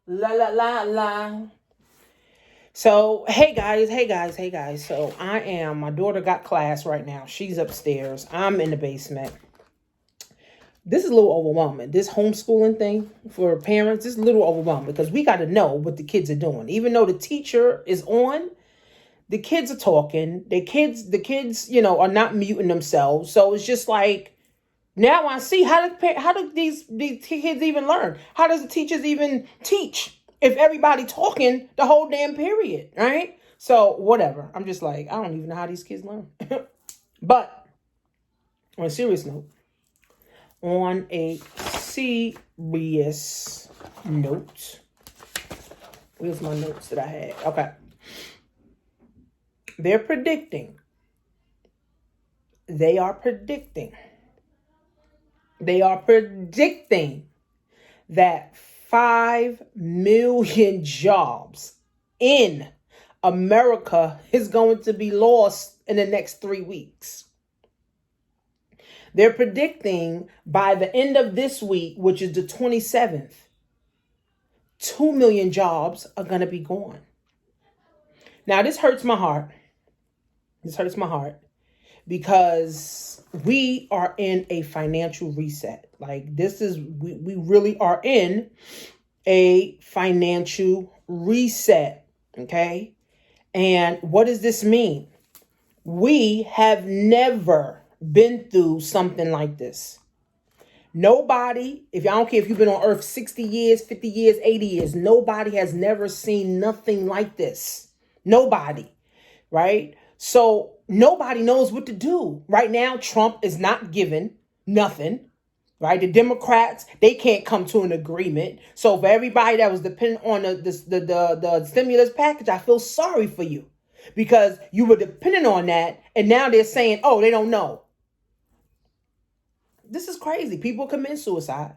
La la la la. So, hey guys. So, my daughter got class right now. She's upstairs. I'm in the basement. This is a little overwhelming. This homeschooling thing for parents is a little overwhelming because we got to know what the kids are doing. Even though the teacher is on, the kids are talking. The kids, are not muting themselves. So it's just like now I see how do these kids even learn? How does the teachers even teach if everybody talking the whole damn period, right? So whatever. I'm just like I don't even know how these kids learn. But on a serious note, on a serious note, where's my notes that I had? Okay, they're predicting. They are predicting. They are predicting that 5 million jobs in America is going to be lost in the next 3 weeks. They're predicting by the end of this week, which is the 27th, 2 million jobs are going to be gone. Now, this hurts my heart. This hurts my heart because we are in a financial reset. Like we really are in a financial reset. Okay. And what does this mean? We have never been through something like this. Nobody, if I don't care if you've been on earth 60 years, 50 years, 80 years, nobody has never seen nothing like this. Nobody, right? So nobody knows what to do. Right now, Trump is not giving nothing, right? The Democrats, they can't come to an agreement. So for everybody that was dependent on the stimulus package, I feel sorry for you because you were dependent on that. And now they're saying, oh, they don't know. This is crazy. People commit suicide.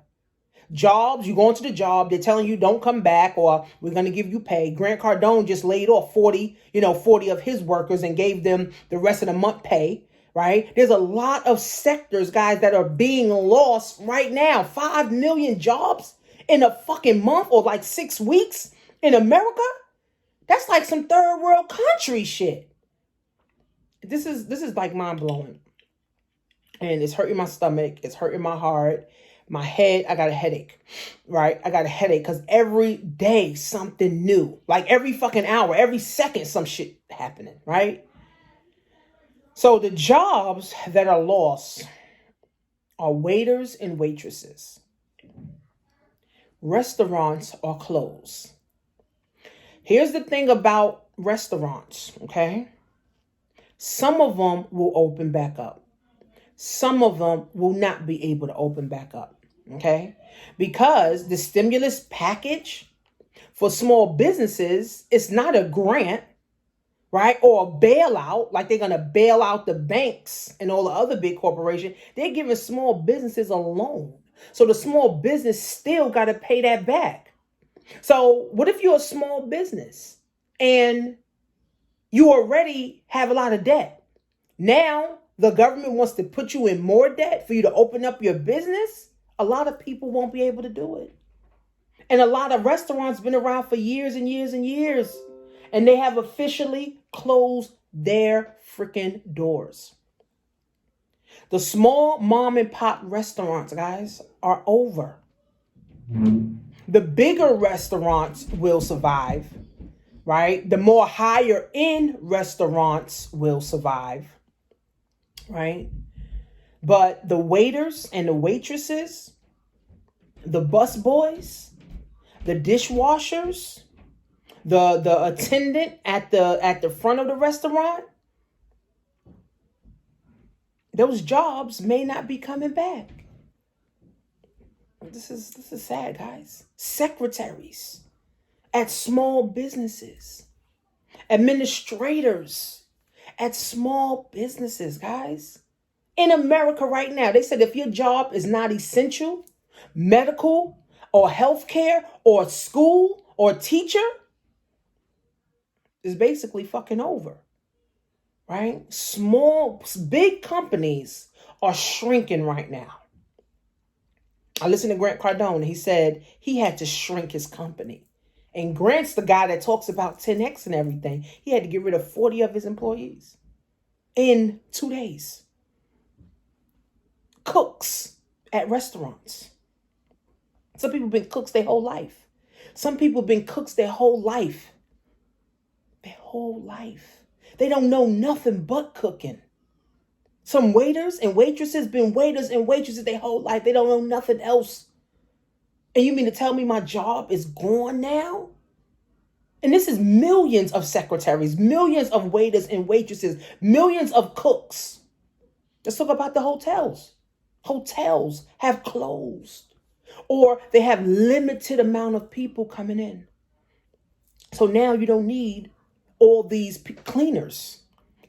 Jobs, you go into the job, they're telling you don't come back or we're going to give you pay. Grant Cardone just laid off 40 of his workers and gave them the rest of the month pay, right? There's a lot of sectors, guys, that are being lost right now. 5 million jobs in a fucking month or like 6 weeks in America? That's like some third world country shit. This is like mind blowing. And it's hurting my stomach. It's hurting my heart. My head, I got a headache, right? I got a headache because every day something new. Like every fucking hour, every second some shit happening, right? So the jobs that are lost are waiters and waitresses. Restaurants are closed. Here's the thing about restaurants, okay? Some of them will open back up. Some of them will not be able to open back up. Okay, because the stimulus package for small businesses is not a grant, right? Or a bailout, like they're going to bail out the banks and all the other big corporations. They're giving small businesses a loan. So the small business still got to pay that back. So what if you're a small business and you already have a lot of debt? Now the government wants to put you in more debt for you to open up your business. A lot of people won't be able to do it. And a lot of restaurants been around for years and years and years. And they have officially closed their freaking doors. The small mom and pop restaurants, guys, are over. The bigger restaurants will survive, right? The more higher end restaurants will survive, right? But the waiters and the waitresses, the bus boys, the dishwashers, the attendant at the front of the restaurant, those jobs may not be coming back. This is sad, guys. Secretaries at small businesses, administrators at small businesses, guys. In America right now, they said if your job is not essential, medical or healthcare or school or teacher, it's basically fucking over, right? Big companies are shrinking right now. I listened to Grant Cardone. He said he had to shrink his company And Grant's the guy that talks about 10X and everything. He had to get rid of 40 of his employees in 2 days. Cooks at restaurants. Some people have been cooks their whole life. Some people have been cooks their whole life. Their whole life. They don't know nothing but cooking. Some waiters and waitresses been waiters and waitresses their whole life. They don't know nothing else. And you mean to tell me my job is gone now? And this is millions of secretaries, millions of waiters and waitresses, millions of cooks. Let's talk about the hotels. Hotels have closed, or they have limited amount of people coming in. So now you don't need all these cleaners.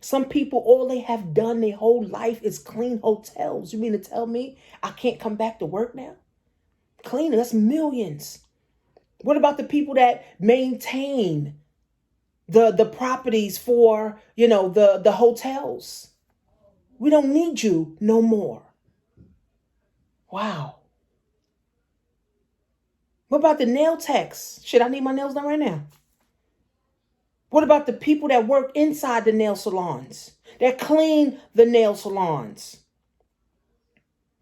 Some people, all they have done their whole life is clean hotels. You mean to tell me I can't come back to work now? Cleaner, that's millions. What about the people that maintain the properties for, the hotels? We don't need you no more. Wow. What about the nail techs? Shit, I need my nails done right now. What about the people that work inside the nail salons, that clean the nail salons,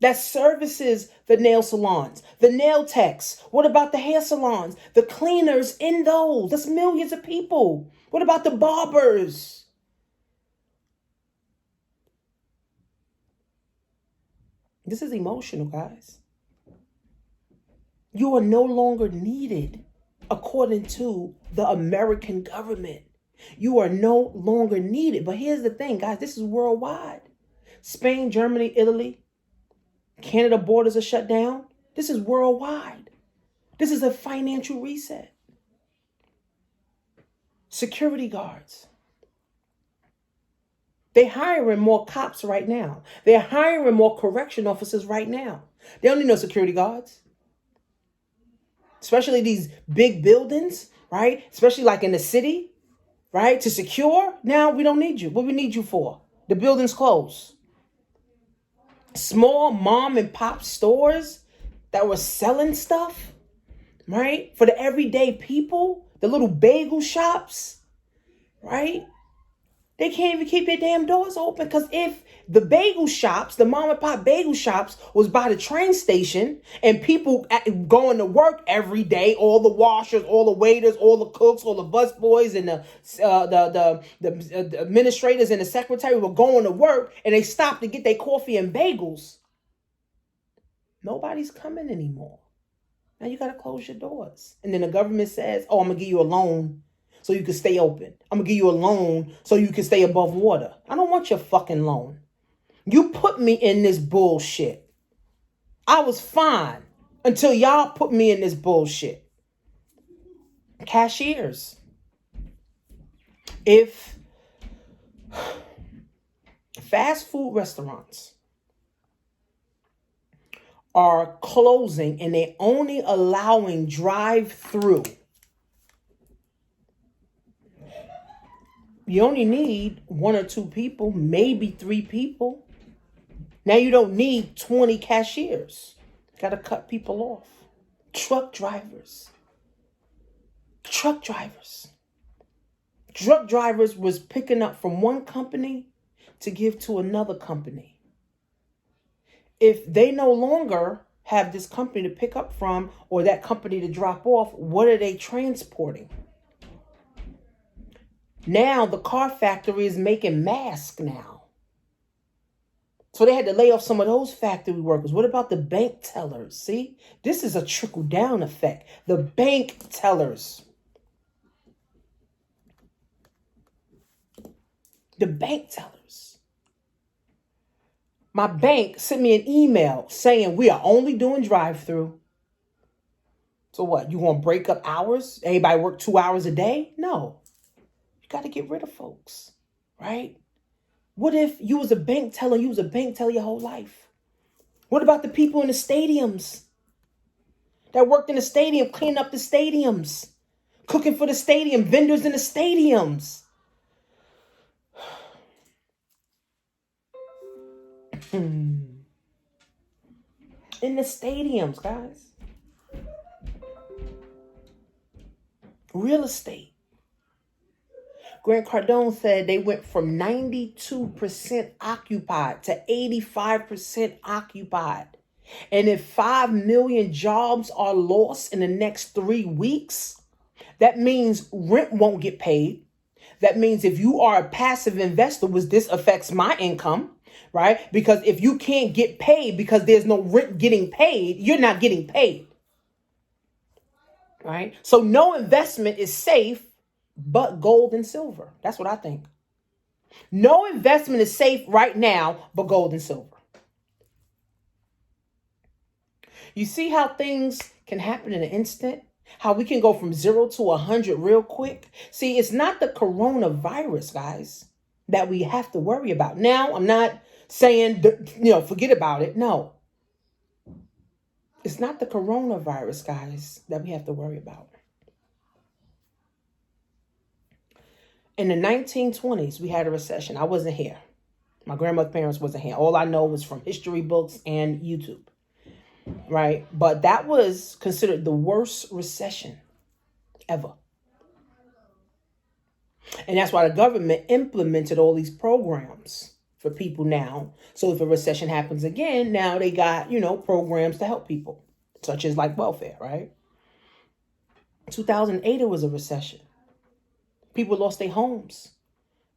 that services the nail salons, the nail techs? What about the hair salons, the cleaners in those? That's millions of people. What about the barbers? This is emotional, guys. You are no longer needed according to the American government. You are no longer needed. But here's the thing, guys. This is worldwide. Spain, Germany, Italy, Canada borders are shut down. This is worldwide. This is a financial reset. Security guards. They're hiring more cops right now. They're hiring more correction officers right now. They don't need no security guards. Especially these big buildings, right? Especially like in the city, right? To secure. Now we don't need you. What we need you for? The building's closed. Small mom and pop stores that were selling stuff, right? For the everyday people, the little bagel shops, right? They can't even keep their damn doors open, because if the bagel shops, the mom and pop bagel shops was by the train station and people going to work every day, all the washers, all the waiters, all the cooks, all the bus boys, and the administrators and the secretary were going to work, and they stopped to get their coffee and bagels, nobody's coming anymore. Now you got to close your doors. And then the government says, oh, I'm going to give you a loan so you can stay open. I'm going to give you a loan so you can stay above water. I don't want your fucking loan. You put me in this bullshit. I was fine until y'all put me in this bullshit. Cashiers. If fast food restaurants are closing and they're only allowing drive-through, you only need 1 or 2 people, maybe 3 people. Now you don't need 20 cashiers. Got to cut people off. Truck drivers. Truck drivers was picking up from one company to give to another company. If they no longer have this company to pick up from, or that company to drop off, what are they transporting? Now the car factory is making masks now. So they had to lay off some of those factory workers. What about the bank tellers? See, this is a trickle down effect. The bank tellers. The bank tellers. My bank sent me an email saying we are only doing drive-through. So what? You want to break up hours? Everybody work 2 hours a day? No. You got to get rid of folks, right? What if you was a bank teller, your whole life? What about the people in the stadiums that worked in the stadium, cleaning up the stadiums, cooking for the stadium, vendors in the stadiums? In the stadiums, guys. Real estate. Grant Cardone said they went from 92% occupied to 85% occupied. And if 5 million jobs are lost in the next 3 weeks, that means rent won't get paid. That means if you are a passive investor, which this affects my income, right? Because if you can't get paid because there's no rent getting paid, you're not getting paid, right? So no investment is safe but gold and silver. That's what I think. No investment is safe right now but gold and silver. You see how things can happen in an instant? How we can go from 0 to 100 real quick? See, it's not the coronavirus, guys, that we have to worry about. Now, I'm not saying, forget about it. No. It's not the coronavirus, guys, that we have to worry about. In the 1920s, we had a recession. I wasn't here. My grandmother's parents wasn't here. All I know was from history books and YouTube. Right? But that was considered the worst recession ever. And that's why the government implemented all these programs for people now. So if a recession happens again, now they got, programs to help people, such as like welfare, right? 2008, it was a recession. People lost their homes,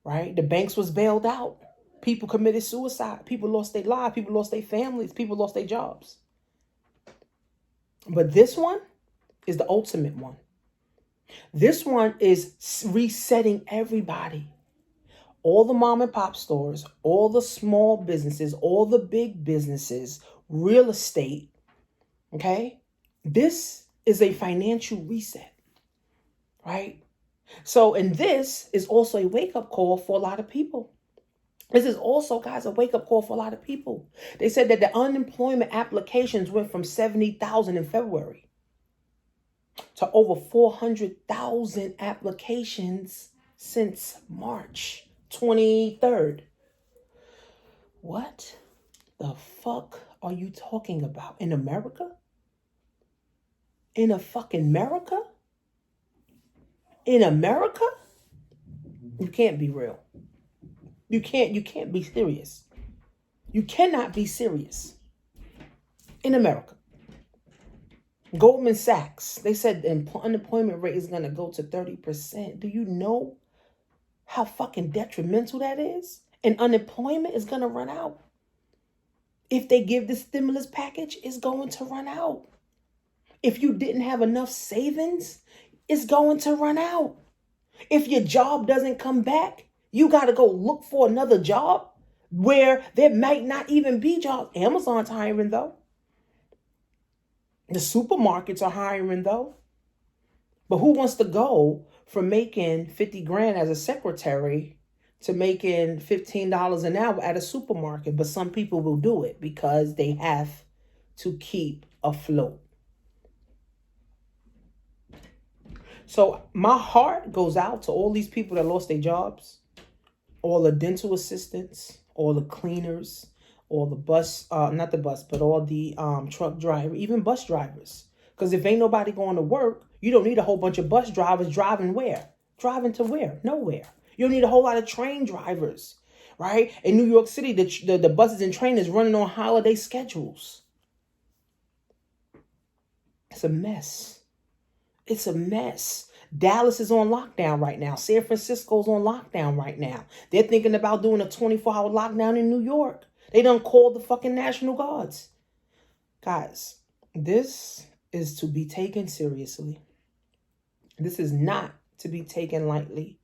right? The banks was bailed out. People committed suicide. People lost their lives. People lost their families. People lost their jobs. But this one is the ultimate one. This one is resetting everybody. All the mom and pop stores, all the small businesses, all the big businesses, real estate. Okay? This is a financial reset, right? So, and this is also a wake-up call for a lot of people. This is also, guys, a wake-up call for a lot of people. They said that the unemployment applications went from 70,000 in February to over 400,000 applications since March 23rd. What the fuck are you talking about? In America? In a fucking America? In America? You can't be real. You can't be serious. You cannot be serious. In America. Goldman Sachs, they said the unemployment rate is going to go to 30%. Do you know how fucking detrimental that is? And unemployment is going to run out. If they give the stimulus package, it's going to run out. If you didn't have enough savings, it's going to run out. If your job doesn't come back, you got to go look for another job where there might not even be jobs. Amazon's hiring, though. The supermarkets are hiring, though. But who wants to go from making 50 grand as a secretary to making $15 an hour at a supermarket? But some people will do it because they have to keep afloat. So my heart goes out to all these people that lost their jobs, all the dental assistants, all the cleaners, all the bus, not the bus, but all the truck drivers, even bus drivers. Because if ain't nobody going to work, you don't need a whole bunch of bus drivers driving where? Driving to where? Nowhere. You don't need a whole lot of train drivers, right? In New York City, the buses and trains is running on holiday schedules. It's a mess. It's a mess. Dallas is on lockdown right now. San Francisco's on lockdown right now. They're thinking about doing a 24-hour lockdown in New York. They done called the fucking National Guards. Guys, this is to be taken seriously. This is not to be taken lightly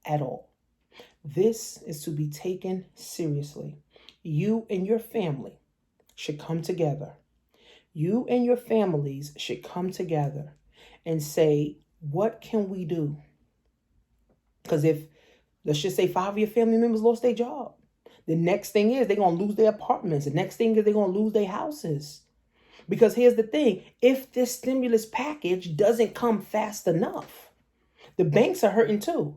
at all. This is to be taken seriously. You and your family should come together. You and your families should come together and say, what can we do? Because if, let's just say 5 of your family members lost their job, the next thing is they're going to lose their apartments. The next thing is they're going to lose their houses. Because here's the thing. If this stimulus package doesn't come fast enough, the banks are hurting too.